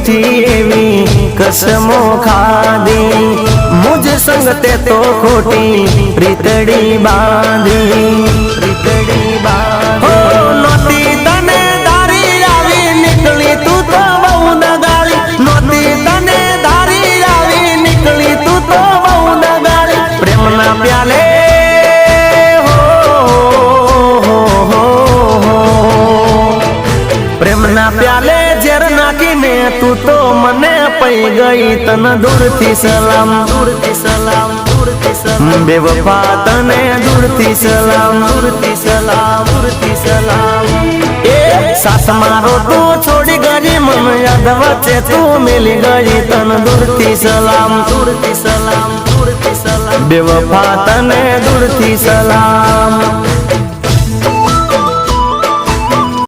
झूठी एवी कसमो खादी मुझ संग ते तो खोटी प्रीतड़ी बांधी नोती तने धारी आवी निकली तू तो बहु नगाड़ी नोती तने धारी आवी निकली तू तो बहु नगाड़ी प्रेम ना प्याले प्रेम ना प्याले जेर नाखीने तू तो मने पई गई तन दूर थी सलाम बेवफा तने दूर थी सलाम ए सास मारो तू छोड़ी गई मन याद वच्चे तू मिली गई तन दूर थी सलाम बेवफा तने दूर थी सलाम।